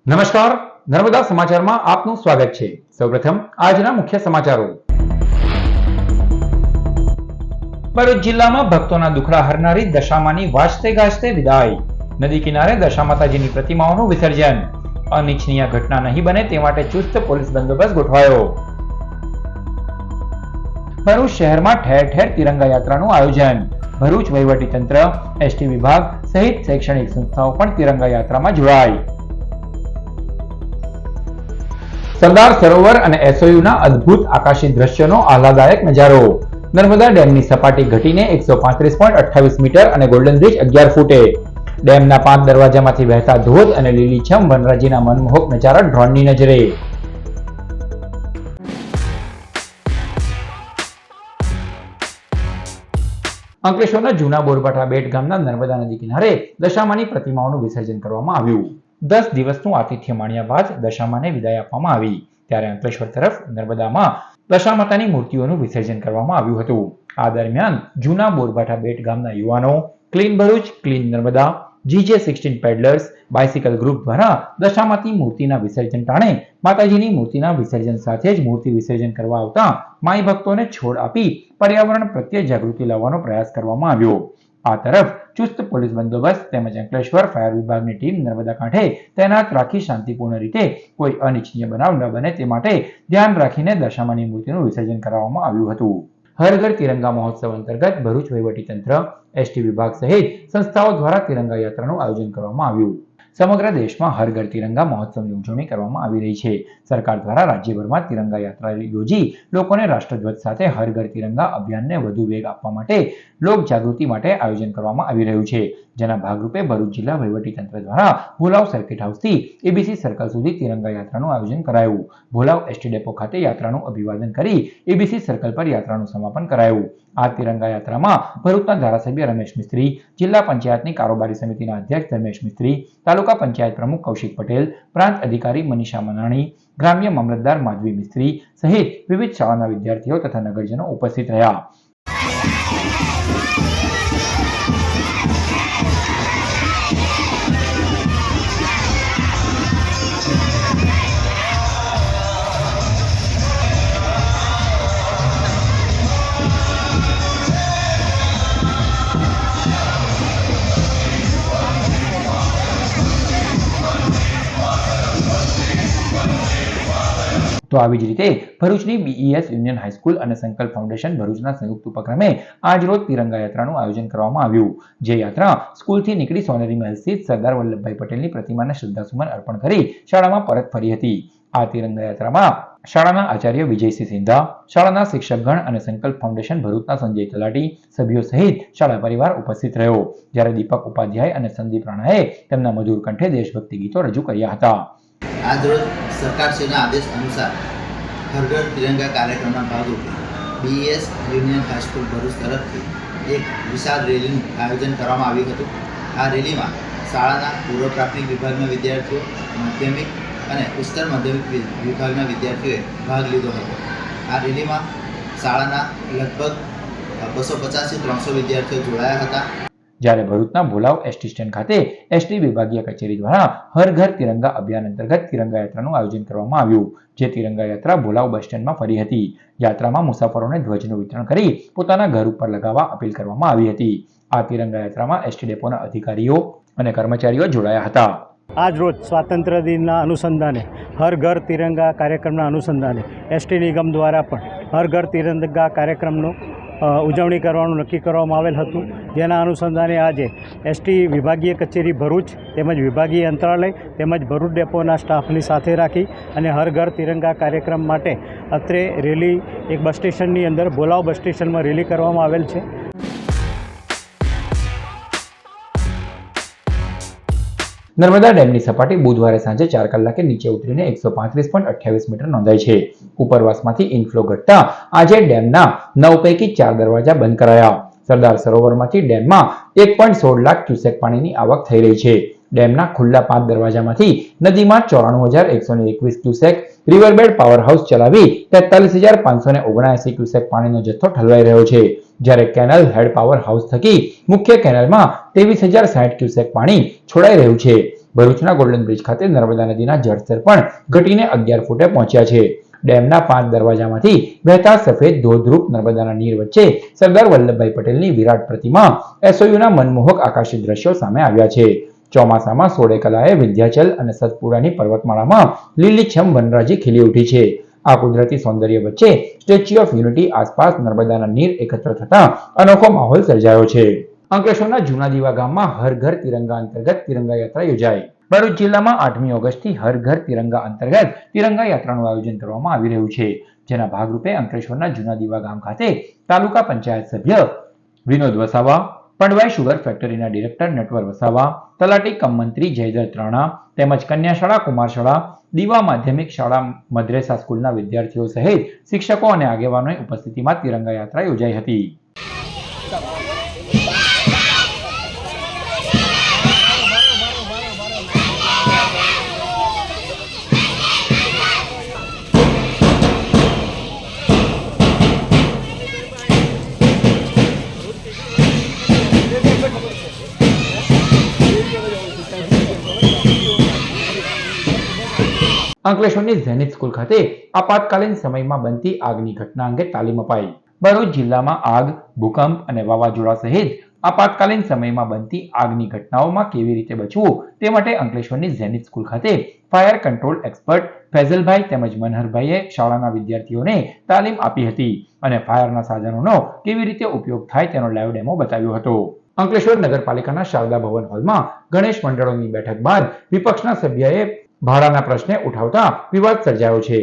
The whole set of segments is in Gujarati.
નમસ્કાર, નર્મદા સમાચારમાં આપનું સ્વાગત છે। સૌપ્રથમ આજના મુખ્ય સમાચારો। ભરૂચ જિલ્લામાં ભક્તોના દુખડા હરનારી દશામાની વાજતે ગાજતે વિદાય। નદી કિનારે દશા માતાજીની પ્રતિમાઓનું વિસર્જન। અનિચ્છનીય ઘટના નહીં બને તે માટે ચુસ્ત પોલીસ બંદોબસ્ત ગોઠવાયો। ભરૂચ શહેરમાં ઠેર ઠેર તિરંગા યાત્રાનું આયોજન। ભરૂચ વહીવટી તંત્ર, એસટી વિભાગ સહિત શૈક્ષણિક સંસ્થાઓ પણ તિરંગા યાત્રામાં જોડાઈ। સરદાર સરોવર અને એસઓયુના અદ્ભુત આકાશી દ્રશ્યનો આહલાદાયક નજારો। નર્મદા ડેમની સપાટી ઘટીને 135.28 મીટર અને ગોલ્ડન બ્રિજ 11 ફૂટે। ડેમના 5 દરવાજામાંથી વહેતા ધોધ અને લીલીછમ વનરાજીના મનમોહક નજારા ડ્રોનની નજરે। અંકલેશ્વરના જૂના બોરબાઠા બેટ ગામના નર્મદા નદી કિનારે દશામાની પ્રતિમાઓનું વિસર્જન કરવામાં આવ્યું। 10 દિવસનું આતિથ્ય માણ્યા બાદ દશામાને વિદાય આપવામાં આવી। ત્યારે અંકલેશ્વર તરફ નર્મદામાં દશા માતાની મૂર્તિઓનું વિસર્જન કરવામાં આવ્યું હતું। આ દરમિયાન જૂના બોરબાઠા બેટ ગામના યુવાનો, clean Bharuch, clean Narmada, GJ16 peddlers bicycle group દ્વારા દશામાની મૂર્તિના વિસર્જન ટાણે માતાજીની મૂર્તિના વિસર્જન સાથે જ મૂર્તિ વિસર્જન કરવા આવતા માઈ ભક્તોને છોડ આપી પર્યાવરણ પ્રત્યે જાગૃતિ લાવવાનો પ્રયાસ કરવામાં આવ્યો। આ તરફ ચુસ્ત પોલીસ બંદોબસ્ત તેમજ અંકલેશ્વર ફાયર વિભાગની ટીમ નર્મદા કાંઠે તૈનાત રાખી શાંતિપૂર્ણ રીતે કોઈ અનિચ્છનીય બનાવ ન બને તે માટે ધ્યાન રાખીને દશામાની મૂર્તિનું વિસર્જન કરાવવામાં આવ્યું હતું। હર ઘર તિરંગા મહોત્સવ અંતર્ગત ભરૂચ વહીવટી તંત્ર, એસટી વિભાગ સહિત સંસ્થાઓ દ્વારા તિરંગા યાત્રાનું આયોજન કરવામાં આવ્યું। સમગ્ર દેશમાં હર ઘર તિરંગા મહોત્સવની ઉજવણી કરવામાં આવી રહી છે। સરકાર દ્વારા રાજ્યભરમાં તિરંગા યાત્રા યોજી લોકોને રાષ્ટ્રધ્વજ સાથે હર ઘર તિરંગા અભિયાનને વધુ વેગ આપવા માટે લોક જાગૃતિ માટે આયોજન કરવામાં આવી રહ્યું છે। જેના ભાગરૂપે ભરૂચ જિલ્લા વહીવટી તંત્ર દ્વારા ભોલાવ સર્કિટ હાઉસથી એબીસી સર્કલ સુધી તિરંગા યાત્રાનું આયોજન કરાયું। ભોલાવ એસટી ડેપો ખાતે યાત્રાનું અભિવાદન કરી એબીસી સર્કલ પર યાત્રાનું સમાપન કરાયું। આ તિરંગા યાત્રામાં ભરૂચના ધારાસભ્ય રમેશ મિસ્ત્રી, જિલ્લા પંચાયતની કારોબારી સમિતિના અધ્યક્ષ ધર્મેશ મિસ્ત્રી, તાલુકા પંચાયત પ્રમુખ કૌશિક પટેલ, પ્રાંત અધિકારી મનીષા મનાણી, ગ્રામ્ય મામલતદાર માધવી મિસ્ત્રી સહિત વિવિધ શાળાના વિદ્યાર્થીઓ તથા નગરજનો ઉપસ્થિત રહ્યા। તો આવી જ રીતે ભરૂચની BES યુનિયન હાઈસ્કૂલ અને સંકલ્પ ફાઉન્ડેશન ભરૂચના સંયુક્ત ઉપક્રમે આજરોજ તિરંગા યાત્રાનું આયોજન કરવામાં આવ્યું। જે યાત્રા સ્કૂલથી નીકળી સોનેરી મહેલ સ્થિત સરદાર વલ્લભભાઈ પટેલની પ્રતિમાને શ્રદ્ધાસુમન અર્પણ કરી શાળામાં પરત ફરી હતી। આ તિરંગા યાત્રામાં શાળાના આચાર્ય વિજયસિંહ સિંધા, શાળાના શિક્ષકગણ અને સંકલ્પ ફાઉન્ડેશન ભરૂચના સંજય તલાટી સભ્યો સહિત શાળા પરિવાર ઉપસ્થિત રહ્યો। જ્યારે દીપક ઉપાધ્યાય અને સંદીપ રાણાએ તેમના મધુર કંઠે દેશભક્તિ ગીતો રજૂ કર્યા હતા। આજરોજ સરકારશ્રીના આદેશ અનુસાર હર ઘર તિરંગા કાર્યક્રમના ભાગરૂપે BES યુનિયન હાઈસ્કૂલ ભરૂચ તરફથી એક વિશાળ રેલીનું આયોજન કરવામાં આવ્યું હતું। આ રેલીમાં શાળાના પૂર્વ પ્રાથમિક વિભાગના વિદ્યાર્થીઓ, માધ્યમિક અને ઉચ્ચતર માધ્યમિક વિભાગના વિદ્યાર્થીઓએ ભાગ લીધો હતો। આ રેલીમાં શાળાના લગભગ 250થી 300 વિદ્યાર્થીઓ જોડાયા હતા। જ્યારે ભરૂચના ભોલાવ એસટી સ્ટેન્ડ ખાતે એસટી વિભાગીય કચેરી દ્વારા હર ઘર તિરંગા અભિયાન અંતર્ગત તિરંગા યાત્રાનું આયોજન કરવામાં આવ્યું। જે તિરંગા યાત્રા ભોલાવ બસ સ્ટેન્ડમાં ફરી હતી। યાત્રામાં મુસાફરોને ધ્વજનું વિતરણ કરી પોતાના ઘર ઉપર લગાવવા અપીલ કરવામાં આવી હતી। આ તિરંગા યાત્રામાં એસટી ડેપોના અધિકારીઓ અને કર્મચારીઓ જોડાયા હતા। આજ રોજ સ્વાતંત્ર્ય દિનના અનુસંધાને હર ઘર તિરંગા કાર્યક્રમના અનુસંધાને એસટી નિગમ દ્વારા પણ હર ઘર તિરંગા કાર્યક્રમનું ઉજવણી કરવાનું નક્કી કરવામાં આવેલ હતું। જેના અનુસંધાને આજે એસટી વિભાગીય કચેરી ભરૂચ તેમજ વિભાગીય અંતરાલય તેમજ ભરૂચ ડેપોના સ્ટાફની સાથે રાખી અને હર ઘર તિરંગા કાર્યક્રમ માટે અત્રે રેલી એક બસ સ્ટેશનની અંદર ભોલાવ બસ સ્ટેશનમાં રેલી કરવામાં આવેલ છે। નર્મદા ડેમની સપાટી બુધવારે સાંજે 4 કલાકે નીચે ઉતરીને 135.28 મીટર નોંધાઈ છે। ઉપરવાસમાંથી ઇનફ્લો ઘટતા આજે ડેમના 9 પૈકી 4 દરવાજા બંધ કરાયા। સરદાર સરોવરમાંથી ડેમમાં 1.16 લાખ ક્યુસેક પાણીની આવક થઈ રહી છે। ડેમના ખુલ્લા 5 દરવાજામાંથી નદીમાં 94,121 ક્યુસેક, રિવરબેડ પાવર હાઉસ ચલાવી 43,579 ક્યુસેક પાણીનો જથ્થો ઠલવાઈ રહ્યો છે। જ્યારે કેનલ હેડ પાવર હાઉસ થકી મુખ્ય કેનલમાં 23,060 ક્યુસેક પાણી છોડાઈ રહ્યું છે। ભરૂચના ગોલ્ડન બ્રિજ ખાતે નર્મદા નદીના જળસ્તર પણ ઘટીને 11 ફૂટે પહોંચ્યા છે. ડેમના 5 દરવાજામાંથી વહેતા સફેદ ધોધરૂપ નર્મદાના નીર વચ્ચે સરદાર વલ્લભભાઈ પટેલની વિરાટ પ્રતિમા એસઓયુના મનમોહક આકાશી દ્રશ્યો સામે આવ્યા છે. ચોમાસામાં સોડેકલાએ વિંધ્યાચલ અને સતપુરાની પર્વતમાળામાં લીલીછમ વનરાજી ખીલી ઉઠી છે. આ કુદરતી સૌંદર્ય વચ્ચે સ્ટેચ્યુ ઓફ યુનિટી આસપાસ નર્મદાના નીર એકત્ર થતા અનોખો માહોલ સર્જાયો છે. અંકલેશ્વરના જૂના દીવા ગામમાં હર ઘર તિરંગા અંતર્ગત તિરંગા યાત્રા યોજાઈ. ભરૂચ જિલ્લામાં 8મી ઓગસ્ટથી હર ઘર તિરંગા અંતર્ગત તિરંગા યાત્રાનું આયોજન કરવામાં આવી રહ્યું છે. જેના ભાગરૂપે અંકલેશ્વરના જૂના દીવા ગામ ખાતે તાલુકા પંચાયત સભ્ય વિનોદ વસાવા, પડવાઈ શુગર ફેક્ટરીના ડિરેક્ટર નટવર વસાવા, તલાટી કમ મંત્રી જયદર ત્રાણા તેમજ કન્યાશાળા, કુમારશાળા, દીવા માધ્યમિક શાળા, મદ્રેસા સ્કૂલના વિદ્યાર્થીઓ સહિત શિક્ષકો અને આગેવાનોની ઉપસ્થિતિમાં તિરંગા યાત્રા યોજાઈ હતી. અંકલેશ્વરની ઝેનિથ સ્કૂલ ખાતે આપાતકાલીન સમયમાં બનતી આગની ઘટના અંગે તાલીમ અપાઈ. ભરૂચ જિલ્લામાં આગ, ભૂકંપ અને વાવાઝોડા સહિત આપાતકાલીન સમયમાં બનતી આગની ઘટનાઓમાં કેવી રીતે બચવું તે માટે અંકલેશ્વરની ઝેનિથ સ્કૂલ ખાતે ફાયર કંટ્રોલ એક્સપર્ટ ફૈઝલભાઈ તેમજ મનહરભાઈએ શાળાના વિદ્યાર્થીઓને તાલીમ આપી હતી અને ફાયરના સાધનોનો કેવી રીતે ઉપયોગ થાય તેનો લાઈવ ડેમો બતાવ્યો હતો. અંકલેશ્વર નગરપાલિકાના શારદા ભવન હોલમાં ગણેશ મંડળોની બેઠક બાદ વિપક્ષના સભ્યએ ભાડાના પ્રશ્ને ઉઠાવતા વિવાદ સર્જાયો છે.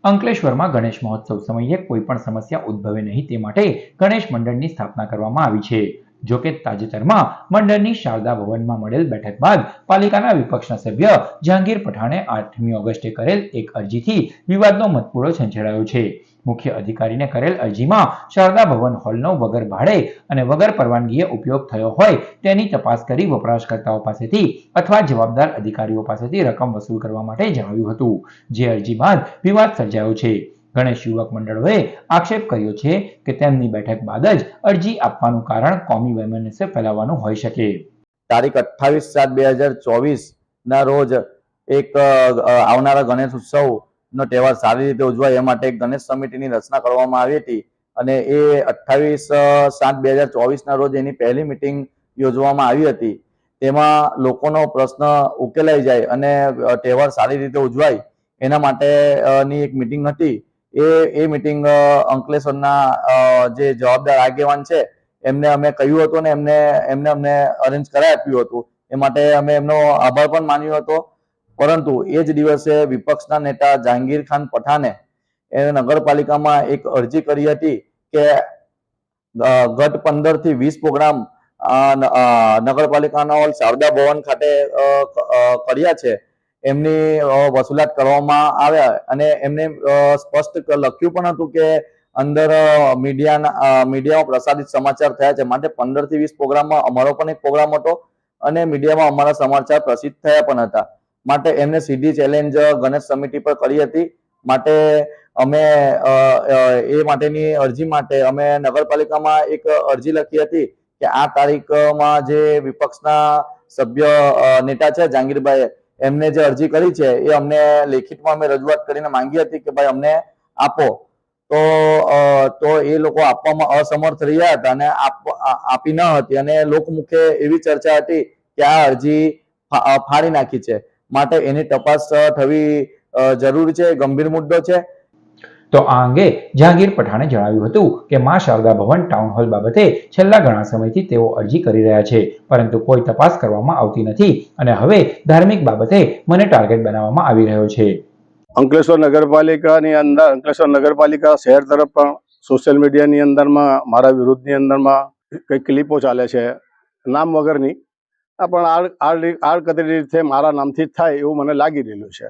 અંકલેશ્વરમાં ગણેશ મહોત્સવ સમયે કોઈ પણ સમસ્યા ઉદ્ભવે નહીં તે માટે ગણેશ મંડળની સ્થાપના કરવામાં આવી છે. જોકે તાજેતરમાં મંડળની શારદા ભવનમાં મળેલ બેઠક બાદ પાલિકાના વિપક્ષના સભ્ય જહાંગીર પઠાણે 8મી ઓગસ્ટે કરેલ એક અરજીથી વિવાદનો મતપૂળો છંછેડાયો છે. મુખ્ય અધિકારીને કરેલ અરજીમાં શારદા ભવન હોલનો વગર ભાડે અને વગર પરવાનગીએ ઉપયોગ થયો હોય તેની તપાસ કરી વપરાશકર્તાઓ પાસેથી અથવા જવાબદાર અધિકારીઓ પાસેથી રકમ વસૂલ કરવા માટે જણાવ્યું હતું. જે અરજી બાદ વિવાદ સર્જાયો છે. ગણેશ યુવક મંડળોએ આક્ષેપ કર્યો છે કે તેમની બેઠક બાદ જ અરજી આપવાનું કારણ કોમી વૈમનસ્ય ફેલાવવાનું હોઈ શકે. તારીખ 28/7/2024 ના રોજ એક આવનારા ગણેશ ઉત્સવનો તહેવાર સારી રીતે ઉજવાય એ માટે એક ગણેશ સમિતિની રચના કરવામાં આવી હતી અને એ 28/7/2024 ના રોજ એની પહેલી મિટિંગ યોજવામાં આવી હતી. તેમાં લોકોનો પ્રશ્ન ઉકેલાઈ જાય અને તહેવાર સારી રીતે ઉજવાય એના માટેની એક મિટિંગ હતી. એ મિટિંગ અંકલેશ્વરના જે જવાબદાર આગેવાન છે એમને અમે કહ્યું હતું ને એમને અમને અરેન્જ કરાવી આપ્યું હતું. એ માટે અમે એમનો આભાર પણ માન્યો હતો. પરંતુ એ જ દિવસે વિપક્ષના નેતા જહાંગીર ખાન પઠાણે નગરપાલિકામાં એક અરજી કરી હતી કે ગત 15 થી 20 પ્રોગ્રામ નગરપાલિકાના હોલ શારદા ભવન ખાતે કર્યા છે, એમની વસૂલાત કરવામાં આવ્યા અને એમને સ્પષ્ટ લખ્યું પણ હતું કે અંદર મીડિયામાં પ્રસારિત સમાચાર થયા છે, માટે 15 થી 20 પ્રોગ્રામમાં અમારો પણ એક પ્રોગ્રામ હતો અને મીડિયામાં અમારા સમાચાર પ્રસિદ્ધ થયા પણ હતા. માટે એમને સીધી ચેલેન્જ ગણેશ સમિતિ પર કરી હતી. માટે અમે એ માટેની અરજી માટે અમે નગરપાલિકામાં એક અરજી લખી હતી કે આ તારીખમાં જે વિપક્ષના સભ્ય નેતા છે જહાંગીરભાઈ, એમને જે અરજી કરી છે એ અમને લેખિતમાં અમે રજૂઆત કરીને માંગી હતી કે ભાઈ અમને આપો. તો એ લોકો આપવામાં અસમર્થ રહ્યા હતા અને આપી ન હતી અને લોકમુખે એવી ચર્ચા હતી કે આ અરજી ફાડી નાખી છે. માટે એની તપાસ થવી જરૂરી છે, ગંભીર મુદ્દો છે. તો આ અંગે જહાંગીર પઠાણે જણાવ્યું હતું કે મા શારદા ભવન ટાઉન હોલ બાબતે છેલ્લા ઘણા સમયથી તેઓ અરજી કરી રહ્યા છે, પરંતુ કોઈ તપાસ કરવામાં આવતી નથી અને હવે ધાર્મિક બાબતે મને ટાર્ગેટ બનાવવામાં આવી રહ્યો છે. અંકલેશ્વર નગરપાલિકાની અંદર અંકલેશ્વર નગરપાલિકા શહેર તરફ પણ સોશિયલ મીડિયાની અંદરમાં મારા વિરુદ્ધની અંદરમાં કંઈક ક્લિપો ચાલે છે નામ વગરની, પણ આડકતરી રીતે મારા નામથી જ થાય એવું મને લાગી રહેલું છે.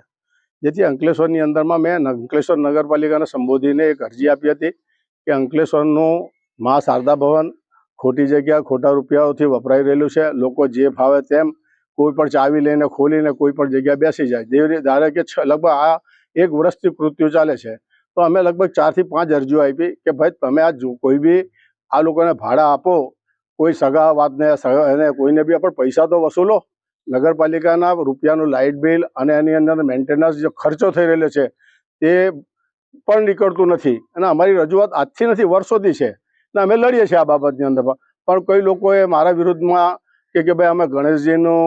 જેથી અંકલેશ્વરની અંદરમાં મેં અંકલેશ્વર નગરપાલિકાને સંબોધીને એક અરજી આપી હતી કે અંકલેશ્વરનું મા શારદા ભવન ખોટી જગ્યા ખોટા રૂપિયાઓથી વપરાઈ રહેલું છે. લોકો જે ફાવે તેમ કોઈ પણ ચાવી લઈને ખોલીને કોઈ પણ જગ્યા બેસી જાય. ધારે કે લગભગ આ 1 વર્ષથી કૃત્યુ ચાલે છે. તો અમે લગભગ 4 થી 5 અરજીઓ આપી કે ભાઈ તમે આ કોઈ બી આ લોકોને ભાડા આપો, કોઈ સગા વાતને એને કોઈને બી આપણે પૈસા તો વસૂલો, નગરપાલિકાના રૂપિયાનું લાઇટ બિલ અને એની અંદર મેન્ટેનન્સ જે ખર્ચો થઈ રહેલો છે તે પણ નીકળતું નથી. અને અમારી રજૂઆત આજથી નથી, વર્ષોથી છે અને અમે લડીએ છીએ આ બાબતની અંદર. પણ કોઈ લોકોએ મારા વિરુદ્ધમાં કે ભાઈ અમે ગણેશજીનું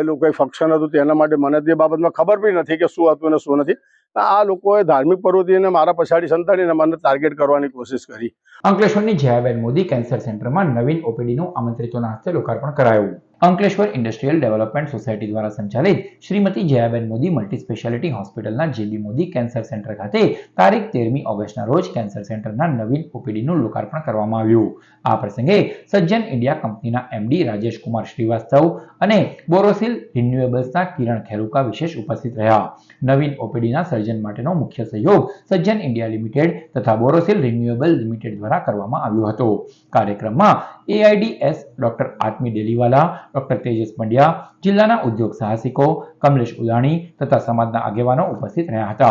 એનું કોઈ ફંક્શન હતું તેના માટે મને તે બાબતમાં ખબર બી નથી કે શું હતું ને શું નથી. આ લોકોએ ધાર્મિક પ્રવૃત્તિને મારા પછાડી સંતાડીને મને ટાર્ગેટ કરવાની કોશિશ કરી. અંકલેશ્વરની જયાબેન મોદી કેન્સર સેન્ટરમાં નવીન ઓપીડીનું આમંત્રિતોના હસ્તે લોકાર્પણ કરાયું. અંકલેશ્વર ઇન્ડસ્ટ્રીયલ ડેવલપમેન્ટ સોસાયટી દ્વારા સંચાલિત શ્રીમતી જયાબેન મોદી મલ્ટી સ્પેશિયાલિટી હોસ્પિટલના જેબી મોદી કેન્સર સેન્ટર ખાતે તારીખ 13મી ઓગસ્ટના રોજ કેન્સર સેન્ટરના નવીન ઓપીડીનું લોકાર્પણ કરવામાં આવ્યું. આ પ્રસંગે સજ્જન ઇન્ડિયા કંપનીના એમડી રાજેશ કુમાર શ્રીવાસ્તવ અને બોરોસિલ રિન્યુએબલ્સના કિરણ ખેરુકા વિશેષ ઉપસ્થિત રહ્યા. નવીન ઓપીડીના સર્જન માટેનો મુખ્ય સહયોગ સજ્જન ઇન્ડિયા લિમિટેડ તથા બોરોસિલ રિન્યુએબલ લિમિટેડ દ્વારા કરવામાં આવ્યો હતો. કાર્યક્રમમાં AIDS doctor Atmi Deliwala, doctor Tejas Pandya, जिल्लाना उद्योग साहसिको कमलेश उदाणी तथा समाजना आगेवानो उपस्थित रहा था.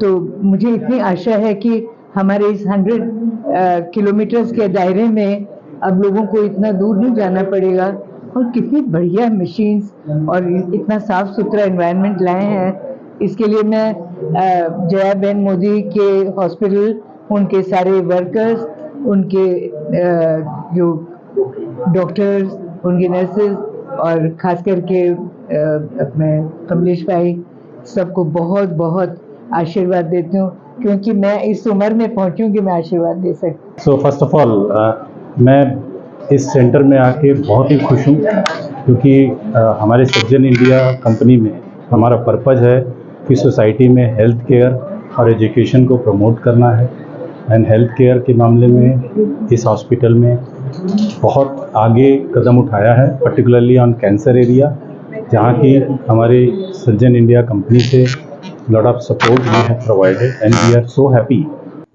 तो मुझे इतनी आशा है कि हमारे इस 100 किलोमीटर्स के दायरे में अब लोगों को इतना दूर नहीं जाना पड़ेगा और कितनी बढ़िया मशीन्स और इतना साफ सुथरा एनवायरनमेंट लाए हैं. इसके लिए मैं जयाबेन मोदी के हॉस्पिटल, उनके सारे वर्कर्स, उनके जो डॉक्टर्स, उनके नर्सेज और खास करके अपने कमलेश भाई सबको बहुत बहुत आशीर्वाद देती हूँ, क्योंकि मैं इस उम्र में पहुँची हूँ कि मैं आशीर्वाद दे सकती. सो फर्स्ट ऑफ ऑल मैं इस सेंटर में आके बहुत ही खुश हूँ, क्योंकि हमारे सज्जन इंडिया कंपनी में हमारा पर्पज़ है कि सोसाइटी में हेल्थ केयर और एजुकेशन को प्रमोट करना है. एंड हेल्थ केयर के मामले में इस हॉस्पिटल में बहुत आगे कदम उठाया है, पर्टिकुलरली ऑन कैंसर एरिया, जहाँ की हमारे सज्जन इंडिया कंपनी से lot of support we have provided and we are so happy.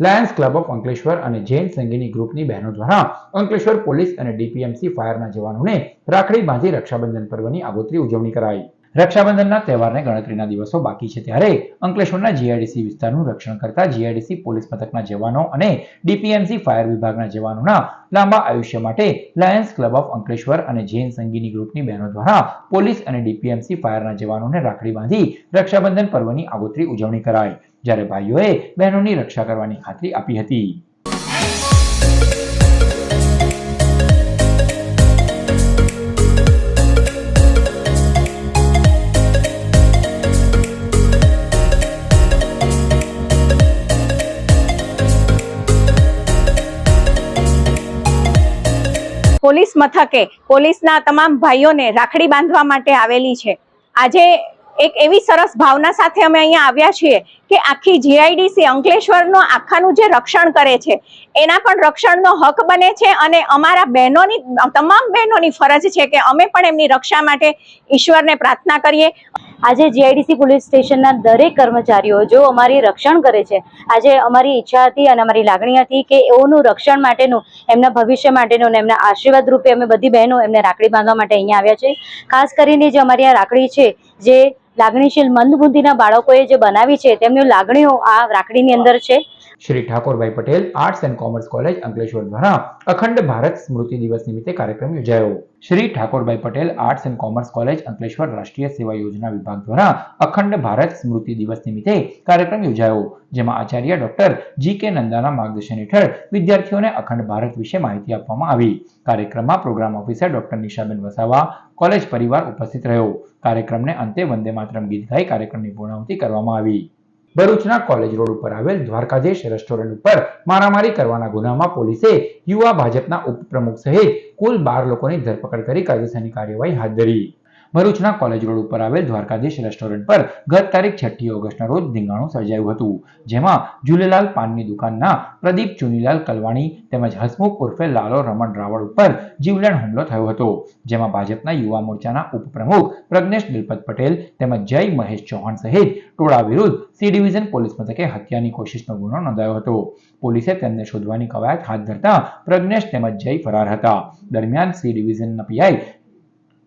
Lions Club of Ankleshwar અને જૈન સંગીની ગ્રુપની બહેનો દ્વારા અંકલેશ્વર પોલીસ અને ડીપીએમસી ફાયરના જવાનોને રાખડી બાંધી રક્ષાબંધન પર્વની આગોતરી ઉજવણી કરાઈ. રક્ષાબંધનના તહેવારને ગણતરીના દિવસો બાકી છે ત્યારે અંકલેશ્વરના જીઆઈડીસી વિસ્તારનું રક્ષણ કરતા જીઆઈડીસી પોલીસ મથકના જવાનો અને ડીપીએમસી ફાયર વિભાગના જવાનોના લાંબા આયુષ્ય માટે લાયન્સ ક્લબ ઓફ અંકલેશ્વર અને જૈન સંગીની ગ્રુપની બહેનો દ્વારા પોલીસ અને ડીપીએમસી ફાયરના જવાનોને રાખડી બાંધી રક્ષાબંધન પર્વની આગોતરી ઉજવણી કરાઈ, જ્યારે ભાઈઓએ બહેનોની રક્ષા કરવાની ખાતરી આપી હતી. પોલીસ મથકે પોલીસના તમામ ભાઈઓને રાખડી બાંધવા માટે આવેલી છે. આજે એક એવી સરસ ભાવના સાથે અમે અહીંયા આવ્યા છીએ કે આખી જીઆઈડીસી અંકલેશ્વરનો આખાનું જે રક્ષણ કરે છે એના પણ રક્ષણનો હક બને છે અને અમારા બહેનોની, તમામ બહેનોની ફરજ છે કે અમે પણ એમની રક્ષા માટે ઈશ્વરને પ્રાર્થના કરીએ. આજે જીઆઈડીસી પોલીસ સ્ટેશનના દરેક કર્મચારીઓ જો અમારી રક્ષણ કરે છે, આજે અમારી ઈચ્છા હતી અને અમારી લાગણી હતી કે એઓનું રક્ષણ માટેનું, એમના ભવિષ્ય માટેનું અને એમના આશીર્વાદ રૂપે અમે બધી બહેનો એમને રાખડી બાંધવા માટે અહીંયા આવ્યા છે. ખાસ કરીને જે અમારી આ રાખડી છે, જે લાગણીશીલ મંદબુદ્ધિના બાળકોએ જે બનાવી છે, તેમની લાગણીઓ આ રાખડીની અંદર છે. Shri Thakorbhai Patel arts and commerce college Ankleshwar દ્વારા અખંડ ભારત સ્મૃતિ દિવસ નિમિત્તે કાર્યક્રમ યોજાયો. Shri Thakorbhai Patel arts and commerce college Ankleshwar રાષ્ટ્રીય સેવા યોજના વિભાગ દ્વારા અખંડ ભારત સ્મૃતિ દિવસ નિમિત્તે કાર્યક્રમ યોજાયો, જેમાં આચાર્ય ડોક્ટર જી.કે. નંદાના માર્ગદર્શન હેઠળ વિદ્યાર્થીઓને અખંડ ભારત વિશે માહિતી આપવામાં આવી. કાર્યક્રમમાં programme officer doctor નિશાબેન Vasava, college પરિવાર ઉપસ્થિત રહ્યો. કાર્યક્રમને અંતે વંદે માતરમ ગીત ગાઈ કાર્યક્રમની પૂર્ણાહુતિ કરવામાં આવી. ભરૂચના કોલેજ રોડ ઉપર આવેલ દ્વારકાધીશ રેસ્ટોરન્ટ ઉપર મારામારી કરવાના ગુનામાં પોલીસે યુવા ભાજપના ઉપપ્રમુખ સહિત કુલ 12 લોકોની ધરપકડ કરી કાયદેસરની કાર્યવાહી હાથ ધરી. ભરૂચના કોલેજ રોડ ઉપર આવેલ દ્વારકાધીશ રેસ્ટોરન્ટ પર ગત તારીખ 6 ઓગસ્ટના રોજ ધીંગાણું સર્જાયું હતું, જેમાં ઝૂલેલાલ પાનની દુકાનના પ્રદીપ ચુનીલાલ કલવાણી તેમજ હસમુખ ઉર્ફે લાલો રમણ રાવળ ઉપર જીવલેણ હુમલો થયો હતો, જેમાં ભાજપના યુવા મોરચાના ઉપપ્રમુખ પ્રજ્ઞેશ દિલપત પટેલ તેમજ જય મહેશ ચૌહાણ સહિત ટોળા વિરુદ્ધ સી ડિવિઝન પોલીસ મથકે હત્યાની કોશિશનો ગુનો નોંધાયો હતો. પોલીસે તેમને શોધવાની કવાયત હાથ ધરતા પ્રજ્ઞેશ તેમજ જય ફરાર હતા. દરમિયાન સી ડિવિઝનના પીઆઈ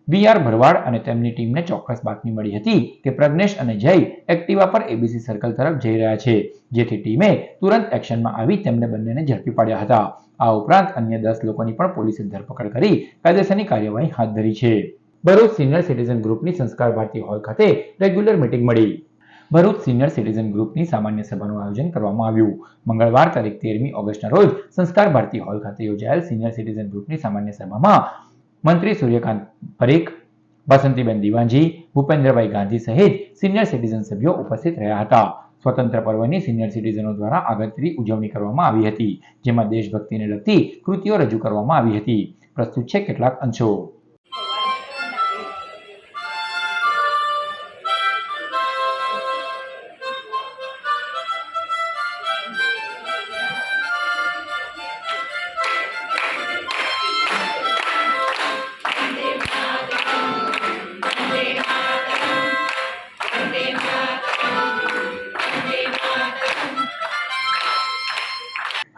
વીઆર ભરવાડ અને તેમની ટીમને ચોક્કસ બાતમી મળી હતી કે પ્રજ્ઞેશ અને જય એક્ટિવા પર એબીસી સર્કલ તરફ જઈ રહ્યા છે, જેથી ટીમે તુરંત એક્શનમાં આવી તેમને બંનેને ઝડપી પાડ્યા હતા. આ ઉપરાંત અન્ય 10 લોકોની પણ પોલીસે ધરપકડ કરી કાયદેસરની કાર્યવાહી હાથ ધરી છે. ભરૂચ સિનિયર સિટીઝન ગ્રુપની સંસ્કાર ભારતી હોલ ખાતે રેગ્યુલર મીટિંગ મળી. ભરૂચ સિનિયર સિટીઝન ગ્રુપની સામાન્ય સભાનું આયોજન કરવામાં આવ્યું. મંગળવાર તારીખ 13મી ઓગસ્ટના રોજ સંસ્કાર ભારતી હોલ ખાતે યોજાયેલ સિનિયર સિટીઝન ગ્રુપની સામાન્ય સભામાં મંત્રી સૂર્યકાંત પરીખ, બસંતીબેન દિવાનજી, ભૂપેન્દ્રભાઈ ગાંધી સહિત સિનિયર સિટીઝન સભ્યો ઉપસ્થિત રહ્યા હતા. સ્વતંત્ર પર્વની સિનિયર સિટીઝનો દ્વારા આગતરી ઉજવણી કરવામાં આવી હતી, જેમાં દેશભક્તિને લગતી કૃતિઓ રજૂ કરવામાં આવી હતી. પ્રસ્તુત છે કેટલાક અંશો.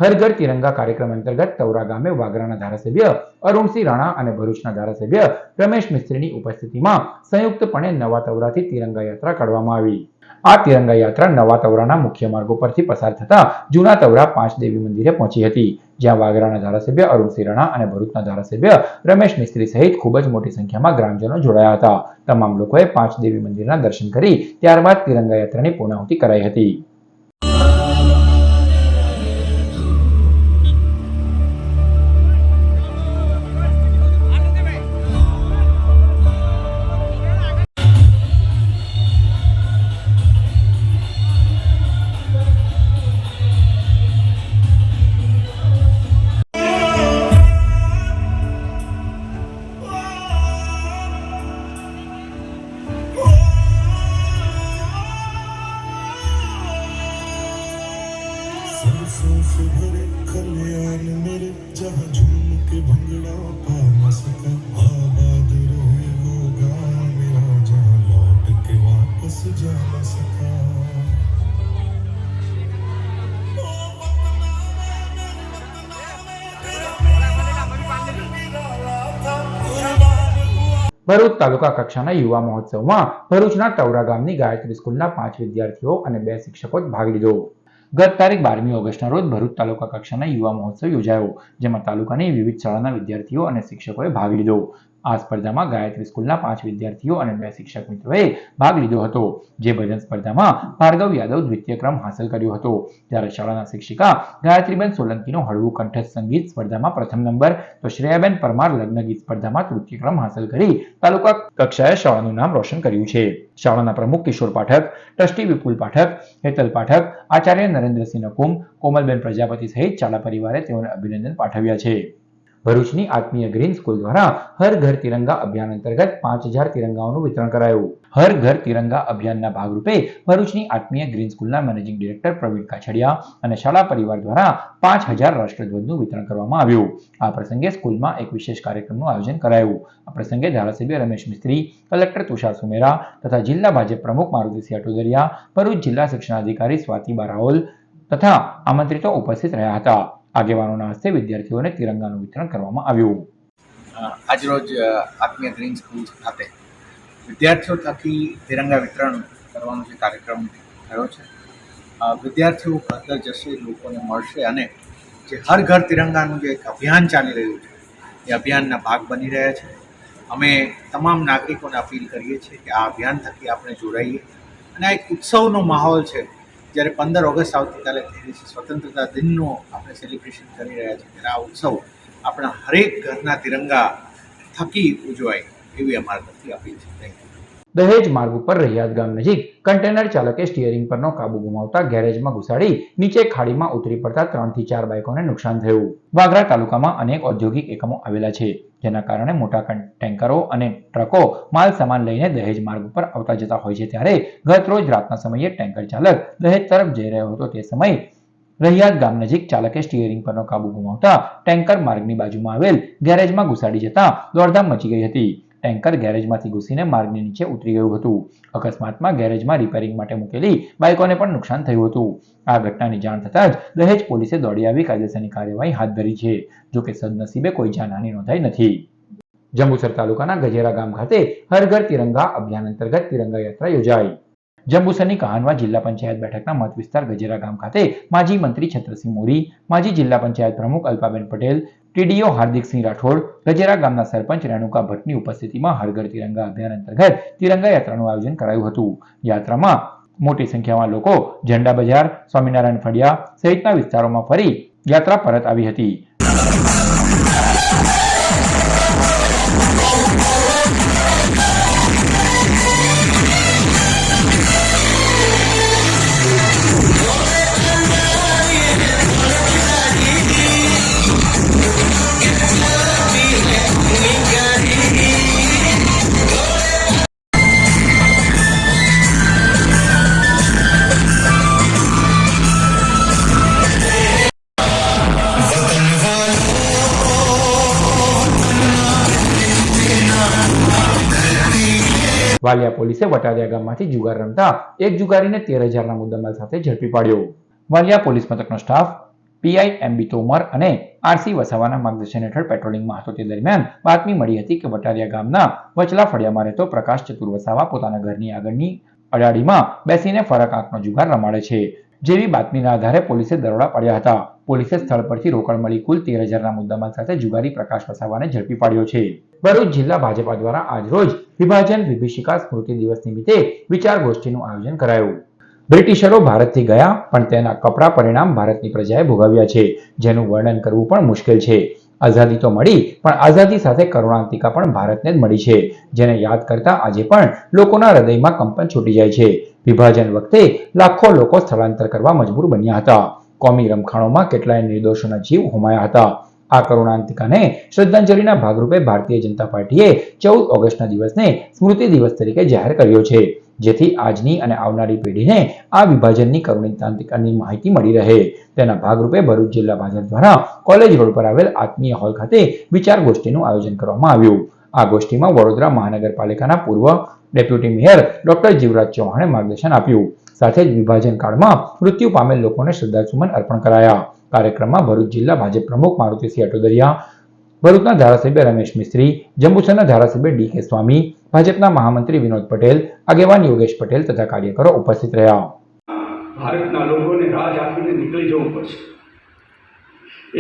હર ઘર તિરંગા કાર્યક્રમ અંતર્ગત તવરા ગામે વાગરાના ધારાસભ્ય અરુણસિંહ રાણા અને ભરૂચના ધારાસભ્ય રમેશ મિસ્ત્રીની ઉપસ્થિતિમાં સંયુક્તપણે નવા તવરાથી તિરંગા યાત્રા કાઢવામાં આવી. આ તિરંગા યાત્રા નવા તવરાના મુખ્ય માર્ગો પરથી પસાર થતા જૂના તવરા 5 દેવી મંદિરે પહોંચી હતી, જ્યાં વાગરાના ધારાસભ્ય અરુણસિંહ રાણા અને ભરૂચના ધારાસભ્ય રમેશ મિસ્ત્રી સહિત ખૂબ જ મોટી સંખ્યામાં ગ્રામજનો જોડાયા હતા. તમામ લોકોએ 5 દેવી મંદિરના દર્શન કરી ત્યારબાદ તિરંગા યાત્રાની પૂર્ણાહુતિ કરાઈ હતી. सरसों से भरे खलियान मेरे जहाँ झूम के भंगड़ा पा न सका आबाद रहे वो गाँव मेरा जहाँ लौट के वापस जा न सका ભરૂચ તાલુકા કક્ષાના યુવા મહોત્સવમાં ભરૂચના તવરા ગામની ગાયત્રી સ્કૂલના 5 વિદ્યાર્થીઓ અને 2 શિક્ષકોએ ભાગ લીધો. ગત તારીખ 12મી ઓગસ્ટના રોજ ભરૂચ તાલુકા કક્ષાના યુવા મહોત્સવ યોજાયો, જેમાં તાલુકાની વિવિધ શાળાના વિદ્યાર્થીઓ અને શિક્ષકોએ ભાગ લીધો. આ સ્પર્ધામાં ગાયત્રી સ્કૂલના 5 વિદ્યાર્થીઓ અને 2 શિક્ષક મિત્રોએ ભાગ લીધો હતો. જે ભજન સ્પર્ધામાં ભાર્ગવ યાદવ દ્વિતીય ક્રમ હાંસલ કર્યો હતો, જ્યારે શાળાના શિક્ષિકા ગાયત્રીબેન સોલંકીનો હળવું કંઠસ્થ સંગીત સ્પર્ધામાં પ્રથમ નંબર, તો શ્રેયાબેન પરમાર લગ્ન ગીત સ્પર્ધામાં તૃતીય ક્રમ હાંસલ કરી તાલુકા કક્ષાએ શાળાનું નામ રોશન કર્યું છે. શાળાના પ્રમુખ કિશોર પાઠક, ટ્રસ્ટી વિપુલ પાઠક, હેતલ પાઠક, આચાર્ય નરેન્દ્રસિંહ નકુમ, કોમલબેન પ્રજાપતિ સહિત શાળા પરિવારે તેઓને અભિનંદન પાઠવ્યા છે. ભરૂચની આત્મીય ગ્રીન સ્કૂલ દ્વારા હર ઘર તિરંગા અભિયાન અંતર્ગત 5000 તિરંગાઓનું વિતરણ કરાયું. હર ઘર તિરંગા અભિયાનના ભાગરૂપે ભરૂચની આત્મીય ગ્રીન સ્કૂલના મેનેજિંગ ડિરેક્ટર પ્રવીણ કાછડિયા અને શાળા પરિવાર દ્વારા 5000 રાષ્ટ્રધ્વજનું વિતરણ કરવામાં આવ્યું. આ પ્રસંગે સ્કૂલમાં એક વિશેષ કાર્યક્રમનું આયોજન કરાયું. આ પ્રસંગે ધારાસભ્ય રમેશ મિસ્ત્રી, કલેક્ટર તુષાર સુમેરા તથા જિલ્લા ભાજપ પ્રમુખ મારુતિસિંહ અટોદરિયા, ભરૂચ જિલ્લા શિક્ષણાધિકારી સ્વાતિ બારાઓલ તથા આમંત્રિતો ઉપસ્થિત રહ્યા હતા. આગેવાનોના હસ્તે વિદ્યાર્થીઓને તિરંગાનું વિતરણ કરવામાં આવ્યું. આજરોજ આત્મીય ગ્રીન સ્કૂલ ખાતે વિદ્યાર્થીઓ થકી તિરંગા વિતરણ કરવાનો જે કાર્યક્રમ થયો છે, વિદ્યાર્થીઓ ઘર જશે, લોકોને મળશે અને જે હર ઘર તિરંગાનું જે એક અભિયાન ચાલી રહ્યું છે એ અભિયાનના ભાગ બની રહ્યા છે. અમે તમામ નાગરિકોને અપીલ કરીએ છીએ કે આ અભિયાન થકી આપણે જોડાઈએ અને આ એક ઉત્સવનો માહોલ છે. જ્યારે 15 ઓગસ્ટ આવતીકાલે સ્વતંત્રતા દિનનું આપણે સેલિબ્રેશન કરી રહ્યા છીએ, ત્યારે આ ઉત્સવ આપણા હરેક ઘરના તિરંગા થકી ઉજવાય એવી અમારા તરફથી અપીલ છે. Thank you. દહેજ માર્ગ ઉપર રહિયાત ગામ નજીક કન્ટેનર ચાલકે સ્ટીયરિંગ પરનો કાબુ ગુમાવતા ગેરેજમાં ઘુસાડી નીચે ખાડીમાં ઉતરી પડતા 3 થી 4 બાઇકોને નુકસાન થયું. વાગરા તાલુકામાં અનેક ઔદ્યોગિક એકમો આવેલા છે, જેના કારણે મોટા ટેન્કરો અને ટ્રકો માલ સામાન લઈને દહેજ માર્ગ ઉપર આવતા જતા હોય છે. ત્યારે ગત રોજ રાતના સમયે ટેન્કર ચાલક દહેજ તરફ જઈ રહ્યો હતો. તે સમયે રહિયાત ગામ નજીક ચાલકે સ્ટીયરિંગ પરનો કાબુ ગુમાવતા ટેન્કર માર્ગની બાજુમાં આવેલ ગેરેજમાં ઘુસાડી જતા દોડધામ મચી ગઈ હતી. ટેન્કર ગેરેજમાંથી ઘૂસીને માર્ગની નીચે ઉતરી ગયું હતું. અકસ્માતમાં ગેરેજમાં રિપેરિંગ માટે મૂકેલી બાઇકોને પણ નુકસાન થયું હતું. આ ઘટનાની જાણ થતાં જ દહેજ પોલીસે દોડી આવી કાયદેસરની કાર્યવાહી હાથ ધરી છે. જોકે સદનસીબે કોઈ જાનહાનિ નોંધાઈ નથી. જંબુસર તાલુકાના ગજેરા ગામ ખાતે હર ઘર તિરંગા અભિયાન અંતર્ગત તિરંગા યાત્રા યોજાઈ. જંબુસરની કહાનવા જિલ્લા પંચાયત બેઠકના મત વિસ્તાર ગજેરા ગામ ખાતે માજી મંત્રી છત્રસિંહ મોરી, માજી જિલ્લા પંચાયત પ્રમુખ અલ્પાબેન પટેલ, ટીડીઓ હાર્દિકસિંહ રાઠોડ, ગજેરા ગામના સરપંચ રેણુકા ભટ્ટની ઉપસ્થિતિમાં હર ઘર તિરંગા અભિયાન અંતર્ગત તિરંગા યાત્રાનું આયોજન કરાયું હતું. યાત્રામાં મોટી સંખ્યામાં લોકો ઝંડા બજાર, સ્વામિનારાયણ ફળિયા સહિતના વિસ્તારોમાં ફરી યાત્રા પરત આવી હતી. વાલિયા પોલીસે વટારિયા ગામમાંથી જુગાર રમતા એક જુગારીને 13,000ના મુદ્દામાલ સાથે ઝડપી પાડ્યો. વાલિયા પોલીસ મથકનો સ્ટાફ પીઆઈ એમબી તોમર અને આરસી વસાવાના માર્ગદર્શન હેઠળ પેટ્રોલિંગમાં હતો. તે દરમિયાન બાતમી મળી હતી કે વટારિયા ગામના વચલા ફળિયામાં રહેતો પ્રકાશ ચતુર વસાવા પોતાના ઘરની આગળની અડાડીમાં બેસીને ફરક આંકનો જુગાર રમાડે છે. જેવી બાતમીના આધારે પોલીસે દરોડા પાડ્યા હતા. પોલીસે સ્થળ પરથી રોકડ મળી કુલ 13,000ના મુદ્દામાલ સાથે જુગારી પ્રકાશ વસાવાને ઝડપી પાડ્યો છે. ભરૂચ જિલ્લા ભાજપા દ્વારા આજરોજ વિભાજન વિભીષિકા સ્મૃતિ દિવસ નિમિત્તે વિચાર ગોષ્ઠીનું આયોજન કરાયું. બ્રિટિશરો ભારતથી ગયા પણ તેના કપરા પરિણામ ભારતની પ્રજાએ ભોગવ્યા છે, જેનું વર્ણન કરવું પણ મુશ્કેલ છે. આઝાદી તો મળી પણ આઝાદી સાથે કરુણાંતિકા પણ ભારતને જ મળી છે, જેને યાદ કરતા આજે પણ લોકોના હૃદયમાં કંપન છૂટી જાય છે. વિભાજન વખતે લાખો લોકો સ્થળાંતર કરવા મજબૂર બન્યા હતા. કોમી રમખાણોમાં કેટલાય નિર્દોષોના જીવ હોમાયા હતા. આ કરુણાંતિકાને શ્રદ્ધાંજલિના ભાગરૂપે ભારતીય જનતા પાર્ટીએ 14 ઓગસ્ટના દિવસને સ્મૃતિ દિવસ તરીકે જાહેર કર્યો છે, જેથી આજની અને આવનારી પેઢીને આ વિભાજનની કરુણાંતિકાની માહિતી મળી રહે. તેના ભાગરૂપે ભરૂચ જિલ્લા ભાજપ દ્વારા કોલેજ રોડ પર આવેલ આત્મીય હોલ ખાતે વિચાર ગોષ્ઠીનું આયોજન કરવામાં આવ્યું. આ ગોષ્ઠીમાં વડોદરા મહાનગરપાલિકાના પૂર્વ ડેપ્યુટી મેયર ડોક્ટર જીવરાજ ચૌહાણે માર્ગદર્શન આપ્યું. સાથે જ વિભાજન કાળમાં મૃત્યુ પામેલ લોકોને શ્રદ્ધાસુમન અર્પણ કરાયા. કાર્યક્રમમાં ભરૂચ જિલ્લા ભાજપ પ્રમુખ મારુતિસિંહ અટોદરિયા, ભરૂચના ધારાસભ્ય રમેશ મિસ્ત્રી, જંબુસરના ધારાસભ્ય ડી.કે. સ્વામી, ભાજપના મહામંત્રી વિનોદ પટેલ, આગેવાન યોગેશ પટેલ તથા કાર્યકરો ઉપસ્થિત રહ્યા. ભારતના લોકોને રાજ આપીને નીકળી જવું પડશે.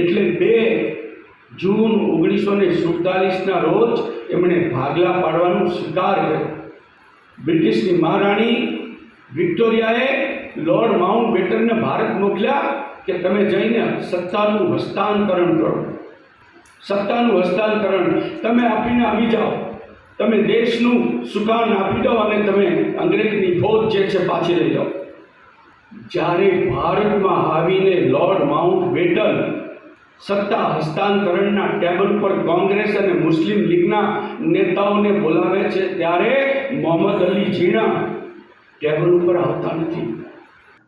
એટલે 2 જૂન 1947ના રોજ એમણે ભાગલા પાડવાનું સ્વીકાર કર્યો. બ્રિટિશની મહારાણી વિક્ટોરિયાએ લોર્ડ માઉન્ટ બેટનને ભારત મોકલ્યા કે તમે જઈને સત્તાનું હસ્તાંતરણ કરો. સત્તાનું હસ્તાંતરણ તમે આપીને આવી જાઓ, તમે દેશનું સુકાન આપી દો અને તમે અંગ્રેજની ફોજ જે છે પાછી લઈ જાઓ. જ્યારે ભારતમાં આવીને લોર્ડ માઉન્ટ બેટન સત્તા હસ્તાંતરણના ટેબલ પર કોંગ્રેસ અને મુસ્લિમ લીગના નેતાઓને બોલાવે છે, ત્યારે મોહમ્મદ અલી જીણા ટેબલ ઉપર આવતા નથી.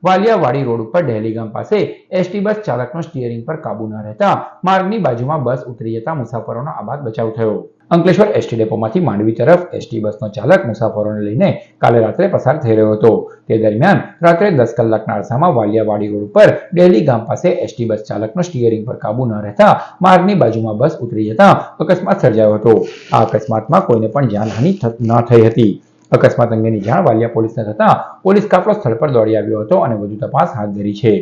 વાલિયાવાડી રોડ ઉપર ડહેલી ગામ પાસે એસટી બસ ચાલકનો સ્ટીયરિંગ પર કાબુ ન રહેતા માર્ગની બાજુમાં બસ ઉતરી જતા મુસાફરોનો આબાદ બચાવ થયો. અંકલેશ્વર એસટી ડેપોમાંથી માંડવી તરફ એસટી બસનો ચાલક મુસાફરોને લઈને કાલે રાત્રે પસાર થઈ રહ્યો હતો. તે દરમિયાન રાત્રે 10 કલાકના અરસામાં વાલિયાવાડી રોડ પર ડહેલી ગામ પાસે એસટી બસ ચાલકનો સ્ટીયરિંગ પર કાબુ ન રહેતા માર્ગની બાજુમાં બસ ઉતરી જતા અકસ્માત સર્જાયો હતો. આ અકસ્માતમાં કોઈને પણ જાનહાનિ ન થઈ હતી. અકસ્માત અંગેની જાણ વાલિયા પોલીસને થતાં પોલીસ કાફલો સ્થળ પર દોડી આવ્યો હતો અને વધુ તપાસ હાથ ધરી છે.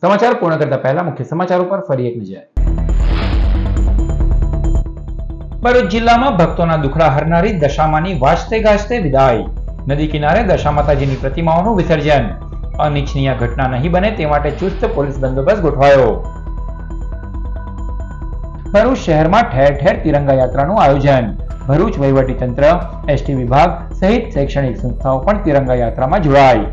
સમાચાર પૂર્ણ કરતા પહેલા મુખ્ય સમાચારો પર ફરી એક નજર. ભરૂચ જિલ્લામાં ભક્તોના દુખડા હરનારી દશામાની વાજતે ગાજતે વિદાય. નદી કિનારે દશા માતાજીની પ્રતિમાઓનું વિસર્જન. અનિચ્છનીય ઘટના નહીં બને તે માટે ચુસ્ત પોલીસ બંદોબસ્ત ગોઠવાયો. ભરૂચ શહેરમાં ઠેર ઠેર તિરંગા યાત્રાનું આયોજન. ભરૂચ વહીવટીતંત્ર, એસટી વિભાગ સહિત શૈક્ષણિક સંસ્થાઓ પણ તિરંગા યાત્રામાં જોડાઈ.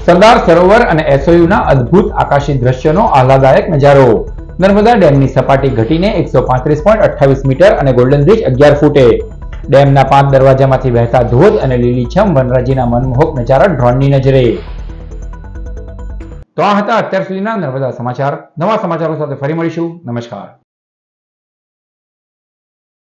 સરદાર સરોવર અને એસઓયુના અદ્ભુત આકાશી દ્રશ્યનો આહલાદાયક નજારો. નર્મદા ડેમની સપાટી ઘટીને 135.28 મીટર અને ગોલ્ડન બ્રિજ 11 ફૂટે. ડેમના 5 દરવાજામાંથી વહેતા ધોધ અને લીલીછમ વનરાજીના મનમોહક નજારા ડ્રોનની નજરે. તો આ હતા અત્યાર સુધીના નર્મદા સમાચાર. નવા સમાચારો સાથે ફરી મળીશું. નમસ્કાર.